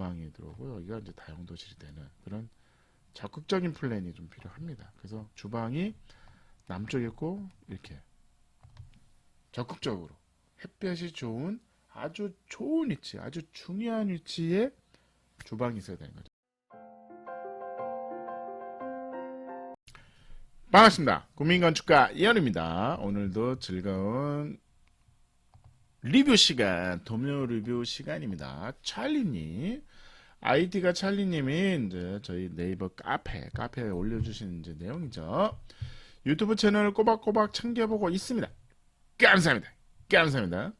주방이 들어오고 여기가 이제 다용도실이 되는 그런 적극적인 플랜이 좀 필요합니다. 그래서 주방이 남쪽에 있고 이렇게 적극적으로 햇볕이 좋은 아주 좋은 위치, 아주 중요한 위치에 주방이 있어야 되는 거죠. 반갑습니다. 국민건축가 이현우입니다. 오늘도 즐거운 리뷰 시간, 도묘 리뷰 시간입니다. 찰리님, 아이디가 찰리님이 이제 저희 네이버 카페에 올려주신 이제 내용이죠. 유튜브 채널 꼬박꼬박 챙겨보고 있습니다. 감사합니다. 감사합니다.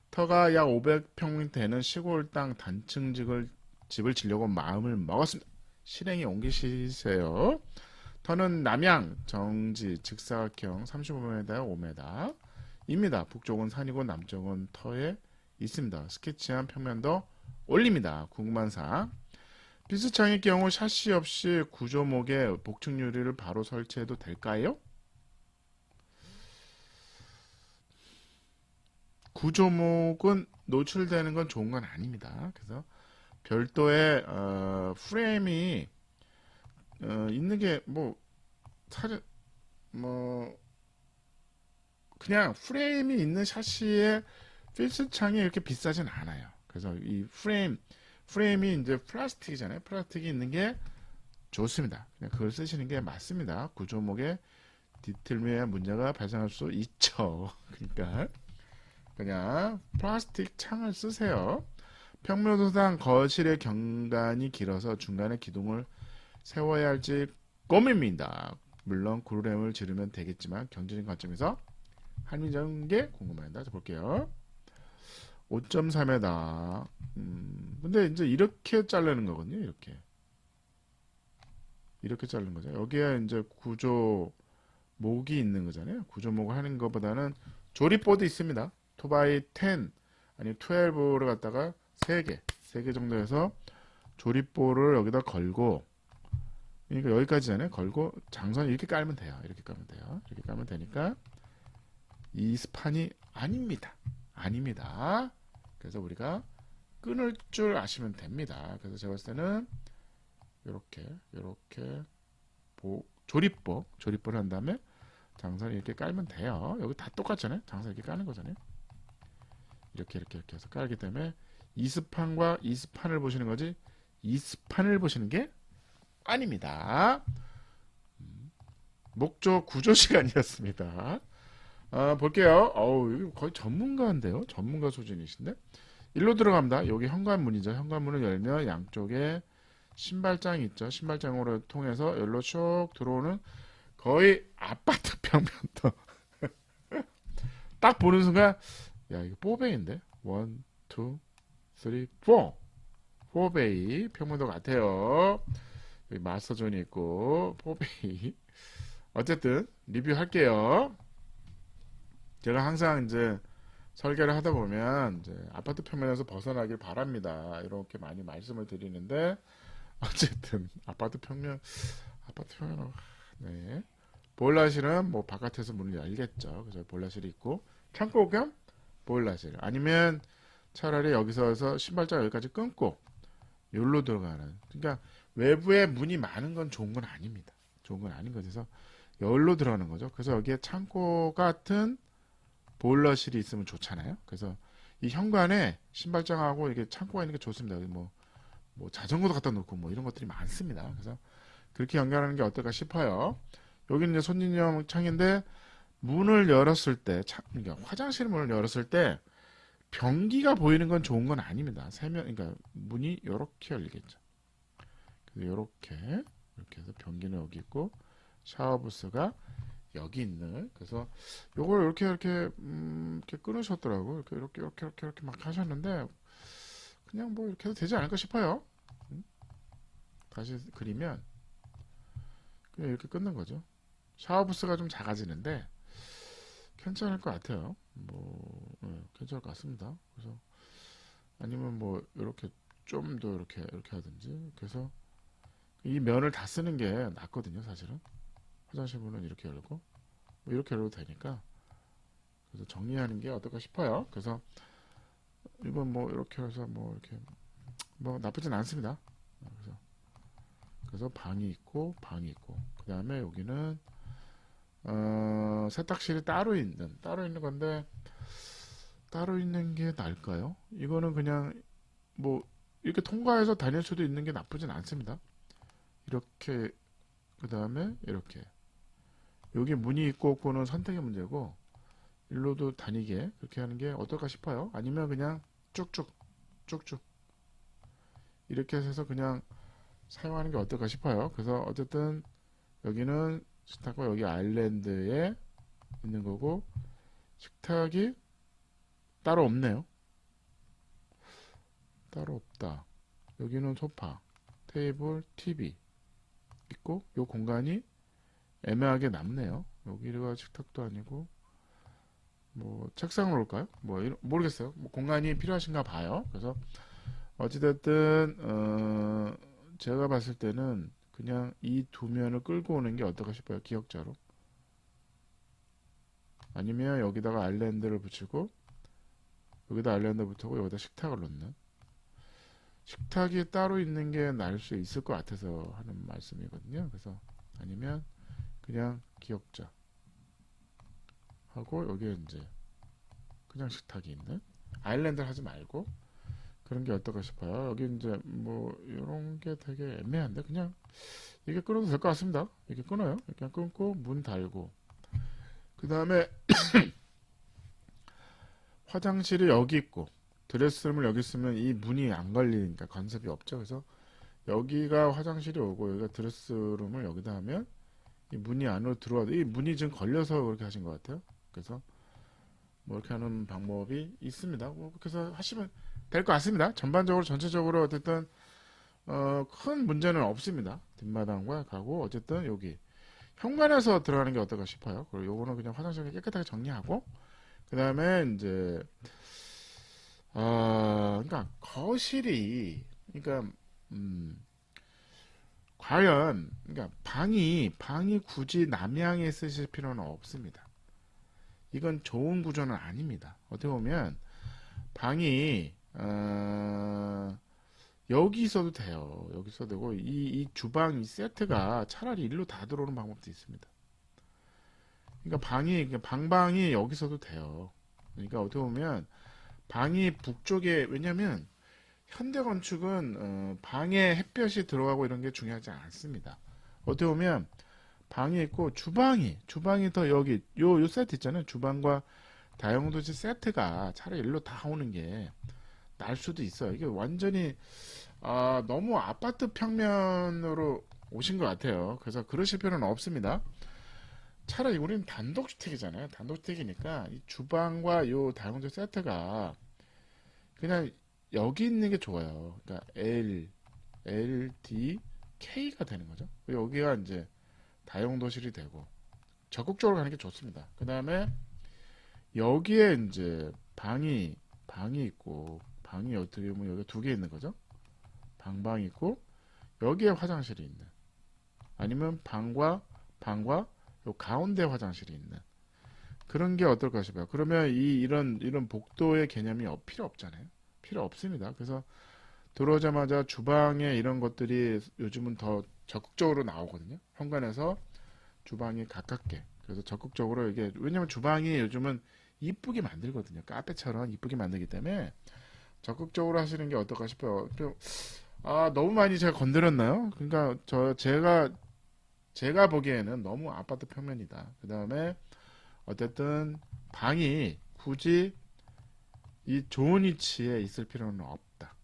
터가 약 500평 되는 시골 땅 단층 집을 지려고 마음을 먹었습니다. 실행에 옮기시세요. 터는 남양 정지 직사각형 35m 5m 입니다. 북쪽은 산이고 남쪽은 터에 있습니다. 스케치한 평면도 올립니다. 궁금한 사항. 비스창의 경우 샤시 없이 구조목에 복층 유리를 바로 설치해도 될까요? 구조목은 노출되는 건 좋은 건 아닙니다. 그래서 별도의 프레임이 있는 게 그냥 프레임이 있는 샤시의 필스 창이 이렇게 비싸진 않아요. 그래서 이 프레임이 이제 플라스틱이잖아요. 플라스틱이 있는 게 좋습니다. 그냥 그걸 쓰시는 게 맞습니다. 구조목에 디테일에 문제가 발생할 수 있죠. 그러니까 그냥 플라스틱 창을 쓰세요. 평면도상 거실의 경관이 길어서 중간에 기둥을 세워야 할지 고민입니다. 물론 구름을 지르면 되겠지만 경제적인 관점에서 합리적인 게 궁금합니다. 자, 볼게요. 5.3m. 근데 이제 이렇게 자르는 거거든요. 이렇게 자르는 거죠. 여기에 이제 구조 목이 있는 거잖아요. 구조목을 하는 것보다는 조립보드 있습니다. 2x10 아니면 12를 갖다가 3개 정도 해서 조립보를 여기다 걸고, 그러니까 여기까지잖아요. 걸고 장선 이렇게 깔면 돼요. 이렇게 깔면 되니까 이 스판이 아닙니다. 그래서 우리가 끊을 줄 아시면 됩니다. 그래서 제가 봤을 때는 이렇게 조립보를 한 다음에 장선을 이렇게 깔면 돼요. 여기 다 똑같잖아요. 장선 이렇게 까는 거잖아요. 이렇게 해서 깔기 때문에 이 스판과 이 스판을 보시는 거지 이 스판을 보시는 게 아닙니다. 목조 구조 시간이었습니다. 볼게요. 어우, 거의 전문가인데요. 전문가 수준이신데. 일로 들어갑니다. 여기 현관문이죠. 현관문을 열면 양쪽에 신발장이 있죠. 신발장으로 통해서 여기로 쭉 들어오는 거의 아파트 평면도. 딱 보는 순간 야, 이거 4배인데? 1, 2, 3, 4. 4베이 평면도 같아요. 여기 마스터존이 있고 4베이. 어쨌든 리뷰할게요. 제가 항상 이제 설계를 하다 보면 이제 아파트 평면에서 벗어나길 바랍니다. 이렇게 많이 말씀을 드리는데 어쨌든 아파트 평면 네. 보일러실은 뭐 바깥에서 문을 열겠죠. 그래서 보일러실이 있고 창고 겸 보일러실 아니면 차라리 여기서 신발장 여기까지 끊고 여기로 들어가는, 그러니까 외부에 문이 많은 건 좋은 건 아닙니다. 좋은 건 아닌 거죠. 여기로 들어가는 거죠. 그래서 여기에 창고 같은 보일러실이 있으면 좋잖아요. 그래서 이 현관에 신발장하고 이게 창고가 있는 게 좋습니다. 여기 뭐 자전거도 갖다 놓고 뭐 이런 것들이 많습니다. 그래서 그렇게 연결하는 게 어떨까 싶어요. 여기는 이제 손님용 창인데 문을 열었을 때, 그러니까 화장실 문을 열었을 때 변기가 보이는 건 좋은 건 아닙니다. 그러니까 문이 이렇게 열리겠죠. 이렇게 해서 변기는 여기 있고 샤워부스가 여기 있는. 그래서 요걸 이렇게 끊으셨더라고. 이렇게 막 하셨는데 그냥 뭐 이렇게 해도 되지 않을까 싶어요. 다시 그리면 그냥 이렇게 끊는 거죠. 샤워부스가 좀 작아지는데 괜찮을 것 같아요. 괜찮을 것 같습니다. 그래서 아니면 뭐 이렇게 좀 더 이렇게 하든지. 그래서 이 면을 다 쓰는 게 낫거든요, 사실은. 화장실 문은 이렇게 열고 뭐 이렇게 열어도 되니까. 그래서 정리하는 게 어떨까 싶어요. 그래서 이번 뭐 이렇게 해서 뭐 이렇게 뭐 나쁘진 않습니다. 그래서 방이 있고 방이 있고 그 다음에 여기는 세탁실이 따로 있는 건데 따로 있는 게 나을까요? 이거는 그냥 뭐 이렇게 통과해서 다닐 수도 있는 게 나쁘진 않습니다. 이렇게 그 다음에 이렇게 여기 문이 있고 없고는 선택의 문제고 일로도 다니게 그렇게 하는 게 어떨까 싶어요. 아니면 그냥 쭉쭉 이렇게 해서 그냥 사용하는 게 어떨까 싶어요. 그래서 어쨌든 여기는 식탁과 여기 아일랜드에 있는 거고 식탁이 따로 없네요. 따로 없다. 여기는 소파, 테이블, TV 있고 이 공간이 애매하게 남네요. 여기가 식탁도 아니고 뭐 책상으로 올까요? 모르겠어요. 뭐 공간이 필요하신가 봐요. 그래서 어찌됐든 제가 봤을 때는 그냥 이 두 면을 끌고 오는 게 어떨까 싶어요. 기역자로. 아니면 여기다가 아일랜드를 붙이고 여기다 아일랜드 붙이고 여기다 식탁을 놓는 식탁이 따로 있는 게 나을 수 있을 것 같아서 하는 말씀이거든요. 그래서 아니면 그냥 기역자 하고 여기에 이제 그냥 식탁이 있는 아일랜드를 하지 말고 그런 게 어떨까 싶어요. 여기 이제 뭐 이런 게 되게 애매한데 그냥 이게 끊어도 될 것 같습니다. 이렇게 끊어요. 그냥 끊고 문 달고 그 다음에 화장실이 여기 있고 드레스룸을 여기 쓰면 이 문이 안 걸리니까 컨셉이 없죠. 그래서 여기가 화장실이 오고 여기가 드레스룸을 여기다 하면 이 문이 안으로 들어와도 이 문이 지금 걸려서 그렇게 하신 것 같아요. 그래서 뭐 이렇게 하는 방법이 있습니다. 뭐 그렇게 해서 하시면 될 것 같습니다. 전반적으로 전체적으로 어쨌든 큰 문제는 없습니다. 뒷마당과 가고 어쨌든 여기 현관에서 들어가는 게 어떨까 싶어요. 그리고 요거는 그냥 화장실 깨끗하게 정리하고 그 다음에 이제 그러니까 거실이 그러니까 과연 그러니까 방이 굳이 남향에 쓰실 필요는 없습니다. 이건 좋은 구조는 아닙니다. 어떻게 보면 방이 여기 있어도 돼요. 여기 있어도 되고 이 주방 이 세트가 차라리 일로 다 들어오는 방법도 있습니다. 그러니까 방방이 여기 있어도 돼요. 그러니까 어떻게 보면 방이 북쪽에 왜냐면 현대 건축은 방에 햇볕이 들어가고 이런 게 중요하지 않습니다. 어떻게 보면 방이 있고 주방이 더 여기 요 세트 있잖아요. 주방과 다용도실 세트가 차라리 일로 다 오는 게 나을 수도 있어요. 이게 완전히 너무 아파트 평면으로 오신 것 같아요. 그래서 그러실 필요는 없습니다. 차라리 우리는 단독주택이잖아요. 단독주택이니까 이 주방과 요 다용도 세트가 그냥 여기 있는 게 좋아요. 그러니까 L, D, K가 되는 거죠. 여기가 이제 다용도실이 되고 적극적으로 가는 게 좋습니다. 그 다음에 여기에 이제 방이 있고 방이 어떻게 보면 여기 두 개 있는 거죠. 방이 있고 여기에 화장실이 있는 아니면 방과 요 가운데 화장실이 있는 그런 게 어떨까 싶어요. 그러면 이런 복도의 개념이 필요 없잖아요. 필요 없습니다. 그래서 들어오자마자 주방에 이런 것들이 요즘은 더 적극적으로 나오거든요. 현관에서 주방이 가깝게. 그래서 적극적으로 이게 왜냐면 주방이 요즘은 이쁘게 만들거든요. 카페처럼 이쁘게 만들기 때문에 적극적으로 하시는 게 어떨까 싶어요. 너무 많이 제가 건드렸나요? 그러니까 제가 보기에는 너무 아파트 평면이다. 그 다음에 어쨌든 방이 굳이 이 좋은 위치에 있을 필요는 없다.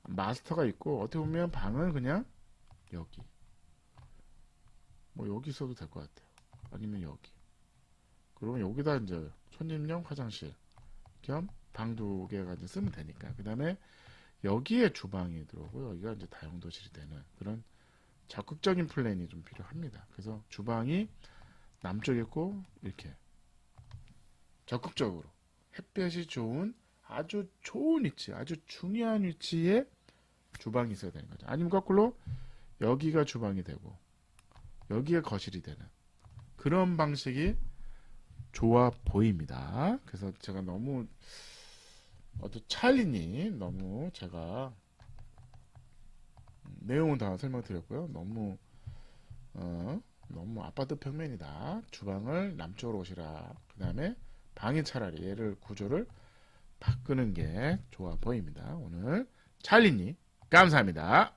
마스터가 있고 어떻게 보면 방은 그냥 여기 뭐 여기 있어도 될 것 같아요. 아니면 여기. 그러면 여기다 이제 손님용 화장실 겸 방 두 개가 이제 쓰면 되니까. 그 다음에 여기에 주방이 들어오고 여기가 이제 다용도실이 되는 그런 적극적인 플랜이 좀 필요합니다. 그래서 주방이 남쪽에 있고 이렇게 적극적으로 햇볕이 좋은 아주 좋은 위치, 아주 중요한 위치에 주방이 있어야 되는 거죠. 아니면 거꾸로 여기가 주방이 되고 여기가 거실이 되는 그런 방식이 좋아 보입니다. 그래서 제가 너무 찰리님 너무 제가 내용은 다 설명드렸고요. 너무 아파트 평면이다. 주방을 남쪽으로 오시라. 그 다음에 방이 차라리 얘를 구조를 바꾸는 게 좋아 보입니다. 오늘 찰리님 감사합니다.